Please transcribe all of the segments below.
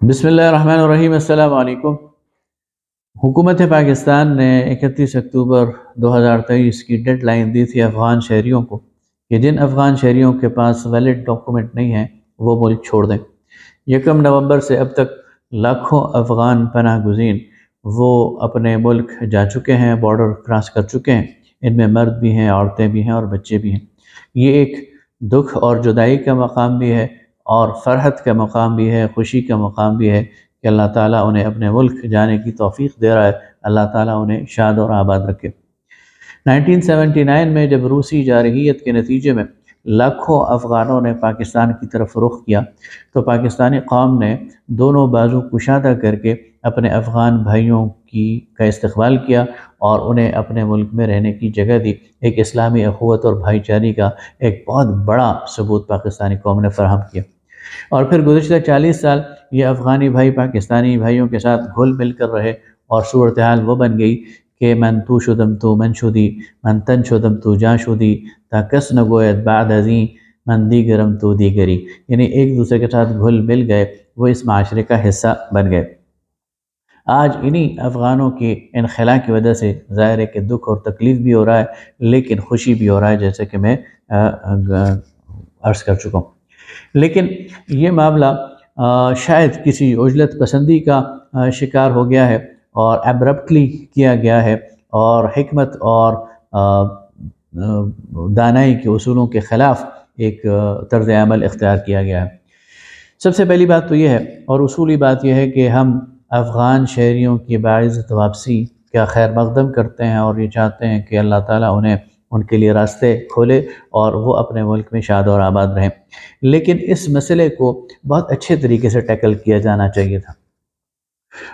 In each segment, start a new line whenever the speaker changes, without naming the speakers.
بسم اللہ الرحمن الرحیم۔ السلام علیکم۔ حکومت پاکستان نے 31 اکتوبر 2023 کی ڈیڈ لائن دی تھی افغان شہریوں کو کہ جن افغان شہریوں کے پاس ویلڈ ڈاکومنٹ نہیں ہیں وہ ملک چھوڑ دیں۔ 1 نومبر سے اب تک لاکھوں افغان پناہ گزین وہ اپنے ملک جا چکے ہیں، بارڈر کراس کر چکے ہیں۔ ان میں مرد بھی ہیں، عورتیں بھی ہیں اور بچے بھی ہیں۔ یہ ایک دکھ اور جدائی کا مقام بھی ہے اور فرحت کا مقام بھی ہے، خوشی کا مقام بھی ہے کہ اللہ تعالیٰ انہیں اپنے ملک جانے کی توفیق دے رہا ہے۔ اللہ تعالیٰ انہیں شاد اور آباد رکھے۔ 1979 میں جب روسی جارحیت کے نتیجے میں لاکھوں افغانوں نے پاکستان کی طرف رخ کیا تو پاکستانی قوم نے دونوں بازو کشادہ کر کے اپنے افغان بھائیوں کا استقبال کیا اور انہیں اپنے ملک میں رہنے کی جگہ دی۔ ایک اسلامی اخوت اور بھائی چارے کا ایک بہت بڑا ثبوت پاکستانی قوم نے فراہم کیا۔ اور پھر گزشتہ 40 سال یہ افغانی بھائی پاکستانی بھائیوں کے ساتھ گھل مل کر رہے اور صورتحال وہ بن گئی کہ من تو شدم تو من شدی، من تن شدم تو جا شدی، تا کس نگوید بعد ازیں من دیگرم تو دیگری، یعنی ایک دوسرے کے ساتھ گھل مل گئے، وہ اس معاشرے کا حصہ بن گئے۔ آج انہی افغانوں کے انخلا کی وجہ سے ظاہر ہے کہ دکھ اور تکلیف بھی ہو رہا ہے لیکن خوشی بھی ہو رہا ہے، جیسے کہ میں عرض کر چکا ہوں۔ لیکن یہ معاملہ شاید کسی عجلت پسندی کا شکار ہو گیا ہے اور ایبرپٹلی کیا گیا ہے اور حکمت اور دانائی کے اصولوں کے خلاف ایک طرز عمل اختیار کیا گیا ہے۔ سب سے پہلی بات تو یہ ہے اور اصولی بات یہ ہے کہ ہم افغان شہریوں کی باعزت واپسی کا خیر مقدم کرتے ہیں اور یہ چاہتے ہیں کہ اللہ تعالیٰ انہیں ان کے لیے راستے کھولے اور وہ اپنے ملک میں شاد اور آباد رہیں۔ لیکن اس مسئلے کو بہت اچھے طریقے سے ٹیکل کیا جانا چاہیے تھا۔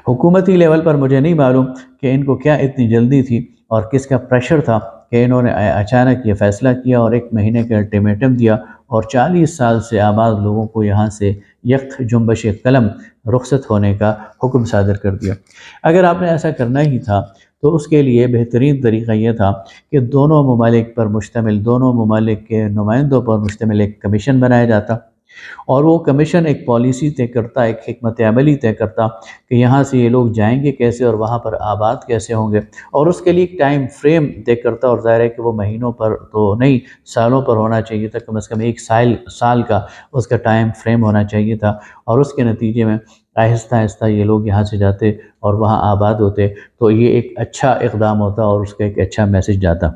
حکومتی لیول پر مجھے نہیں معلوم کہ ان کو کیا اتنی جلدی تھی اور کس کا پریشر تھا کہ انہوں نے اچانک یہ فیصلہ کیا اور 1 مہینے کا الٹیمیٹم دیا اور 40 سال سے آباد لوگوں کو یہاں سے یک جنبش قلم رخصت ہونے کا حکم صادر کر دیا۔ اگر آپ نے ایسا کرنا ہی تھا تو اس کے لیے بہترین طریقہ یہ تھا کہ دونوں ممالک کے نمائندوں پر مشتمل ایک کمیشن بنایا جاتا اور وہ کمیشن ایک پالیسی طے کرتا، ایک حکمت عملی طے کرتا کہ یہاں سے یہ لوگ جائیں گے کیسے اور وہاں پر آباد کیسے ہوں گے، اور اس کے لیے ایک ٹائم فریم طے کرتا، اور ظاہر ہے کہ وہ مہینوں پر تو نہیں، سالوں پر ہونا چاہیے تھا، کم از کم 1 سال کا اس کا ٹائم فریم ہونا چاہیے تھا، اور اس کے نتیجے میں آہستہ آہستہ یہ لوگ یہاں سے جاتے اور وہاں آباد ہوتے تو یہ ایک اچھا اقدام ہوتا اور اس کا ایک اچھا میسج جاتا۔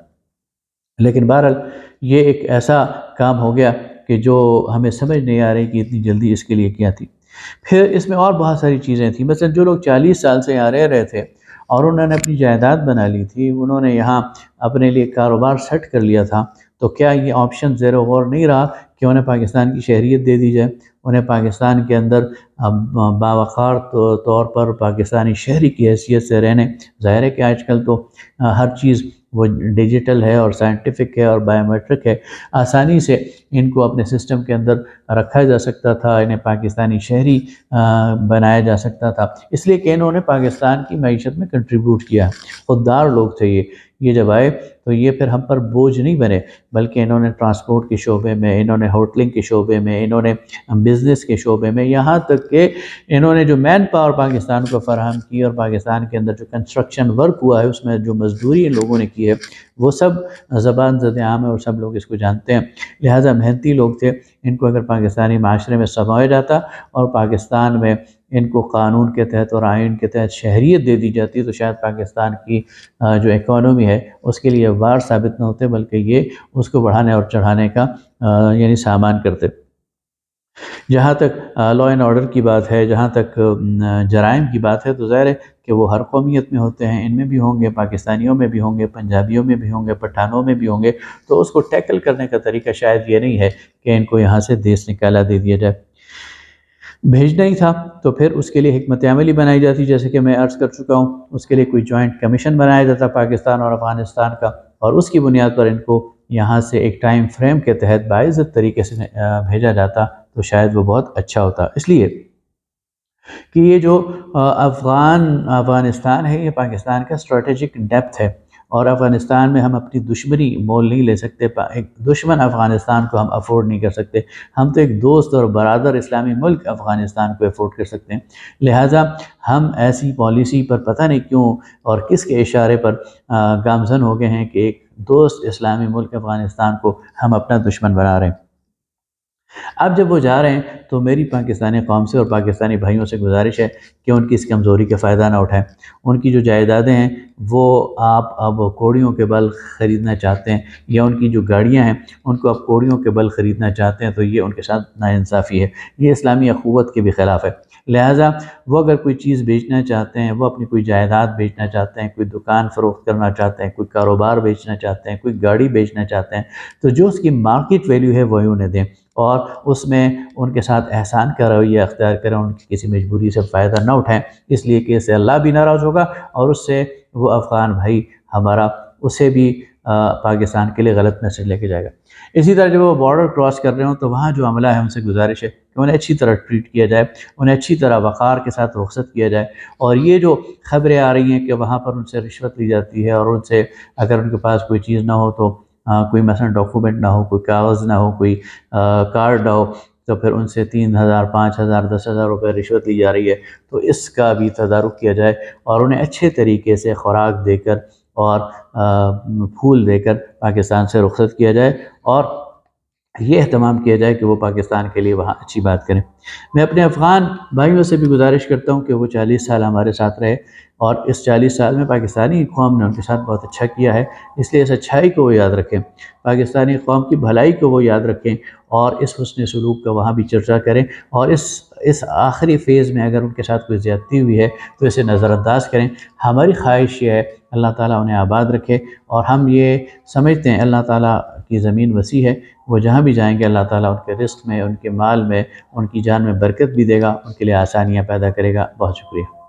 لیکن بہرحال یہ ایک ایسا کام ہو گیا کہ جو ہمیں سمجھ نہیں آ رہی کہ اتنی جلدی اس کے لیے کیا تھی۔ پھر اس میں اور بہت ساری چیزیں تھیں، مثلا جو لوگ 40 سال سے یہاں رہ رہے تھے اور انہوں نے اپنی جائیداد بنا لی تھی، انہوں نے یہاں اپنے لیے کاروبار سیٹ کر لیا تھا، تو کیا یہ آپشن زیر غور نہیں رہا کہ انہیں پاکستان کی شہریت دے دی جائے، انہیں پاکستان کے اندر باوقار طور پر پاکستانی شہری کی حیثیت سے رہنے؟ ظاہر ہے کہ آج کل تو ہر چیز وہ ڈیجیٹل ہے اور سائنٹیفک ہے اور بائیو میٹرک ہے، آسانی سے ان کو اپنے سسٹم کے اندر رکھا جا سکتا تھا، انہیں پاکستانی شہری بنایا جا سکتا تھا، اس لیے کہ انہوں نے پاکستان کی معیشت میں کنٹریبیوٹ کیا، خوددار لوگ تھے یہ جب آئے تو یہ پھر ہم پر بوجھ نہیں بنے، بلکہ انہوں نے ٹرانسپورٹ کے شعبے میں، انہوں نے ہوٹلنگ کے شعبے میں، انہوں نے بزنس کے شعبے میں، یہاں تک کہ انہوں نے جو مین پاور پاکستان کو فراہم کی اور پاکستان کے اندر جو کنسٹرکشن ورک ہوا ہے اس میں جو مزدوری ان لوگوں نے کی ہے وہ سب زبان زد عام ہے اور سب لوگ اس کو جانتے ہیں، لہٰذا محنتی لوگ تھے، ان کو اگر پاکستانی معاشرے میں سمایا جاتا اور پاکستان میں ان کو قانون کے تحت اور آئین کے تحت شہریت دے دی جاتی تو شاید پاکستان کی جو اکانومی ہے اس کے لیے وار ثابت نہ ہوتے بلکہ یہ اس کو بڑھانے اور چڑھانے کا یعنی سامان کرتے۔ جہاں تک لا اینڈ آرڈر کی بات ہے، جہاں تک جرائم کی بات ہے تو ظاہر ہے کہ وہ ہر قومیت میں ہوتے ہیں، ان میں بھی ہوں گے، پاکستانیوں میں بھی ہوں گے، پنجابیوں میں بھی ہوں گے، پٹھانوں میں بھی ہوں گے، تو اس کو ٹیکل کرنے کا طریقہ شاید یہ نہیں ہے کہ ان کو یہاں سے دیس نکالا دے دیا جائے۔ بھیجنا ہی تھا تو پھر اس کے لیے حکمت عملی بنائی جاتی، جیسے کہ میں عرض کر چکا ہوں، اس کے لیے کوئی جوائنٹ کمیشن بنایا جاتا پاکستان اور افغانستان کا، اور اس کی بنیاد پر ان کو یہاں سے ایک ٹائم فریم کے تحت باعزت طریقے سے بھیجا جاتا تو شاید وہ بہت اچھا ہوتا، اس لیے کہ یہ جو افغانستان ہے یہ پاکستان کا اسٹریٹجک ڈیپتھ ہے، اور افغانستان میں ہم اپنی دشمنی مول نہیں لے سکتے، ایک دشمن افغانستان کو ہم افورڈ نہیں کر سکتے، ہم تو ایک دوست اور برادر اسلامی ملک افغانستان کو افورڈ کر سکتے ہیں۔ لہٰذا ہم ایسی پالیسی پر پتہ نہیں کیوں اور کس کے اشارے پر گامزن ہو گئے ہیں کہ ایک دوست اسلامی ملک افغانستان کو ہم اپنا دشمن بنا رہے ہیں۔ اب جب وہ جا رہے ہیں تو میری پاکستانی قوم سے اور پاکستانی بھائیوں سے گزارش ہے کہ ان کی اس کمزوری کا فائدہ نہ اٹھائیں۔ ان کی جو جائیدادیں ہیں وہ آپ اب کوڑیوں کے بل خریدنا چاہتے ہیں، یا ان کی جو گاڑیاں ہیں ان کو آپ کوڑیوں کے بل خریدنا چاہتے ہیں، تو یہ ان کے ساتھ ناانصافی ہے، یہ اسلامی اخوت کے بھی خلاف ہے۔ لہٰذا وہ اگر کوئی چیز بیچنا چاہتے ہیں، وہ اپنی کوئی جائیداد بیچنا چاہتے ہیں، کوئی دکان فروخت کرنا چاہتے ہیں، کوئی کاروبار بیچنا چاہتے ہیں، کوئی گاڑی بیچنا چاہتے ہیں، تو جو اس کی مارکیٹ ویلیو ہے وہی انہیں دیں، اور اس میں ان کے ساتھ احسان کا رویہ اختیار کریں، ان کی کسی مجبوری سے فائدہ نہ اٹھائیں، اس لیے کہ اس سے اللہ بھی ناراض ہوگا اور اس سے وہ افغان بھائی ہمارا اسے بھی پاکستان کے لیے غلط میسج لے کے جائے گا۔ اسی طرح جب وہ بارڈر کراس کر رہے ہوں تو وہاں جو عملہ ہے ان سے گزارش ہے کہ انہیں اچھی طرح ٹریٹ کیا جائے، انہیں اچھی طرح وقار کے ساتھ رخصت کیا جائے، اور یہ جو خبریں آ رہی ہیں کہ وہاں پر ان سے رشوت لی جاتی ہے، اور ان سے اگر ان کے پاس کوئی چیز نہ ہو تو کوئی مثلا ڈاکومنٹ نہ ہو، کوئی کاغذ نہ ہو، کوئی کارڈ نہ ہو، تو پھر ان سے 3,000 5,000 10,000 روپے رشوت لی جا رہی ہے، تو اس کا بھی تدارک کیا جائے اور انہیں اچھے طریقے سے خوراک دے کر اور پھول دے کر پاکستان سے رخصت کیا جائے، اور یہ اہتمام کیا جائے کہ وہ پاکستان کے لیے وہاں اچھی بات کریں۔ میں اپنے افغان بھائیوں سے بھی گزارش کرتا ہوں کہ وہ 40 سال ہمارے ساتھ رہے، اور اس 40 سال میں پاکستانی قوم نے ان کے ساتھ بہت اچھا کیا ہے، اس لیے اس اچھائی کو وہ یاد رکھیں، پاکستانی قوم کی بھلائی کو وہ یاد رکھیں، اور اس حسن سلوک کا وہاں بھی چرچا کریں، اور اس آخری فیز میں اگر ان کے ساتھ کوئی زیادتی ہوئی ہے تو اسے نظر انداز کریں۔ ہماری خواہش یہ ہے اللہ تعالیٰ انہیں آباد رکھے، اور ہم یہ سمجھتے ہیں اللہ تعالیٰ کی زمین وسیع ہے، وہ جہاں بھی جائیں گے اللہ تعالیٰ ان کے رزق میں، ان کے مال میں، ان کی جان میں برکت بھی دے گا، ان کے لیے آسانیاں پیدا کرے گا۔ بہت شکریہ۔